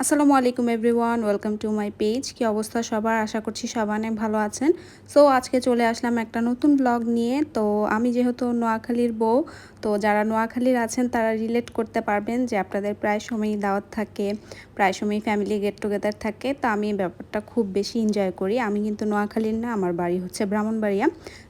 আসসালামু আলাইকুম everyone, welcome to my page. কি অবস্থা সবার? আশা করছি সবাই অনেক ভালো আছেন। সো আজকে চলে আসলাম একটা নতুন ব্লগ নিয়ে। তো আমি যেহেতু নোয়াখালীর বউ, তো যারা নোয়াখালীর আছেন তারা রিলেট করতে পারবেন যে আপনাদের প্রায় সময়ই দাওয়াত থাকে, প্রায় সময়ই ফ্যামিলি গেট টুগেদার থাকে। তো আমি এই ব্যাপারটা খুব বেশি এনজয় করি। আমি কিন্তু নোয়াখালীর না, আমার বাড়ি হচ্ছে ব্রাহ্মণবাড়িয়া,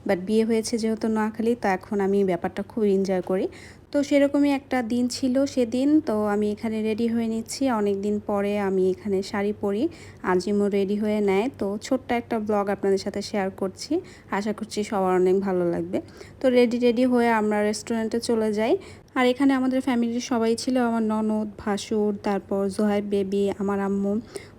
বাট বিয়ে হয়েছে যেহেতু নোয়াখালী, তো এখন আমি ব্যাপারটা খুব এনজয় করি। তো সেরকমই একটা দিন ছিল সেদিন। তো আমি এখানে রেডি হয়ে নিচ্ছি, অনেক দিন পরে আমি এখানে শাড়ি পরি, আজিমও রেডি হয়ে নেয়। তো ছোট্ট একটা ব্লগ আপনাদের সাথে শেয়ার করছি, আশা করছি সবার অনেক ভালো লাগবে। তো রেডি হয়ে আমরা রেস্টুরেন্টে চলে যাই। আর এখানে আমাদের ফ্যামিলির সবাই ছিল, আমার ননদ, ভাসুর, তারপর জোহাইব বেবি, আমার আম্মু,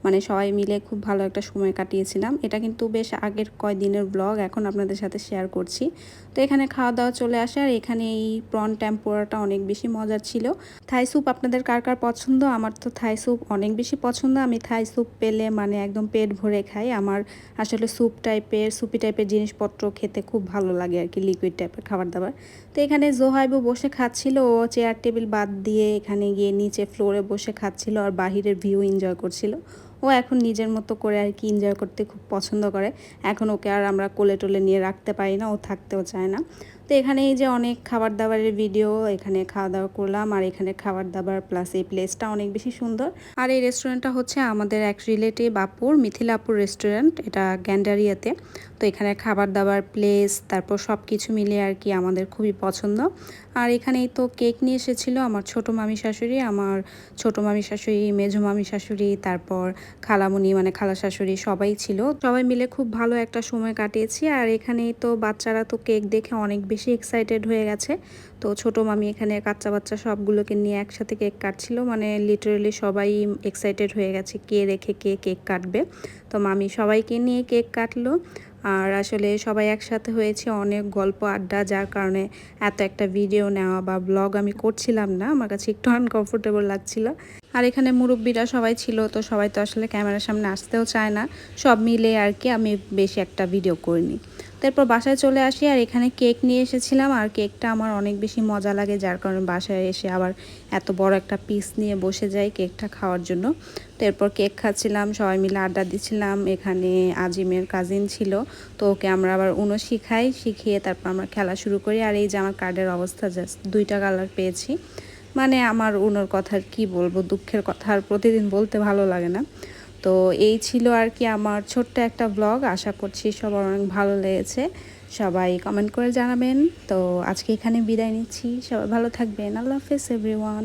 মানে সবাই মিলে খুব ভালো একটা সময় কাটিয়েছিলাম। এটা কিন্তু বেশ আগের কয়দিনের ব্লগ, এখন আপনাদের সাথে শেয়ার করছি। তো এখানে খাওয়া দাওয়া চলে আসে, আর এখানে এই প্রন টেম্পোরাটা অনেক বেশি মজার ছিল। থাই স্যুপ আপনাদের কার কার পছন্দ? আমার তো থাই স্যুপ অনেক বেশি পছন্দ। আমি থাই স্যুপ পেলে মানে একদম পেট ভরে খাই। আমার আসলে সুপি টাইপের জিনিসপত্র খেতে খুব ভালো লাগে আর কি, লিকুইড টাইপের খাবার দাবার। তো এখানে জোহাইবও বসে খাচ্ছিল, ও চেয়ার টেবিল বাদ দিয়ে এখানে গিয়ে নিচে ফ্লোরে বসে খাচ্ছিল আর বাহিরের ভিউ এনজয় করছিল। ও এখন নিজের মতো করে আর কি এনজয় করতে খুব পছন্দ করে। এখন ওকে আর আমরা কোলে টোলে নিয়ে রাখতে পারি না, ও থাকতেও চায় না। তো এখানে এই যে অনেক খাবার দাবারের ভিডিও, এখানে খাওয়া দাওয়া করলাম। আর এখানে খাবার দাবার প্লাস এই প্লেসটা অনেক বেশি সুন্দর। আর এই রেস্টুরেন্টটা হচ্ছে আমাদের এক রিলেটিভ আপুর, মিথিলাপুর রেস্টুরেন্ট, এটা গ্যান্ডারিয়াতে। তো এখানে খাবার দাবার, প্লেস, তারপর সব কিছু মিলে আর কি আমাদের খুবই পছন্দ। আর এখানেই তো কেক নিয়ে এসেছিলো আমার ছোটো মামি শাশুড়ি, আমার ছোটো মামি শাশুড়ি, মেজো মামি শাশুড়ি, তারপর খালামুনি মানে খালা শাশুড়ি, সবাই ছিল। সবাই মিলে খুব ভালো একটা সময় কাটিয়েছি। আর এখানেই তো বাচ্চারা তো কেক দেখে অনেক বেশি এক্সাইটেড হয়ে গেছে। তো ছোটো মামি এখানে বাচ্চা বাচ্চা সবগুলোকে নিয়ে একসাথে কেক কাটছিল, মানে লিটারেলি সবাই এক্সাইটেড হয়ে গেছে কে রেখে কে কেক কাটবে। তো মামি সবাইকে নিয়ে কেক কাটলো। আর আসলে সবাই একসাথে হয়েছে, অনেক গল্প আড্ডা, যার কারণে এত একটা ভিডিও নেওয়া বা ব্লগ আমি করছিলাম না, আমার কাছে একটু আনকমফোর্টেবল লাগছিল। আর এখানে মুরব্বীরা সবাই ছিল, তো সবাই তো আসলে ক্যামেরার সামনে আসতেও চায় না, সব মিলে আর কি আমি বেশি একটা ভিডিও করিনি। তারপর বাসায় চলে আসি, আর এখানে কেক নিয়ে এসেছিলাম, আর কেকটা আমার অনেক বেশি মজা লাগে, যার কারণে বাসায় এসে আবার এত বড় একটা পিস নিয়ে বসে যাই কেকটা খাওয়ার জন্য। তো এরপর কেক খাচ্ছিলাম, সবাই মিলে আড্ডা দিচ্ছিলাম। এখানে আজিমের কাজিন ছিল, তো ওকে আমরা আবার উনো শিখিয়ে তারপর আমরা খেলা শুরু করি। আর এই যে আমার কার্ডের অবস্থা, জাস্ট 2টা কালার পেয়েছি। মানে আমার উনোর কথা আর কি বলবো, দুঃখের কথা আর প্রতিদিন বলতে ভালো লাগে না। তো এই ছিল আর কি আমার ছোট্ট একটা ব্লগ, আশা করছি সবার অনেক ভালো লেগেছে। সবাই কমেন্ট করে জানাবেন। তো আজকে এখানে বিদায় নিচ্ছি, সবাই ভালো থাকবেন। আল্লাহ হাফেজ এভরিওয়ান।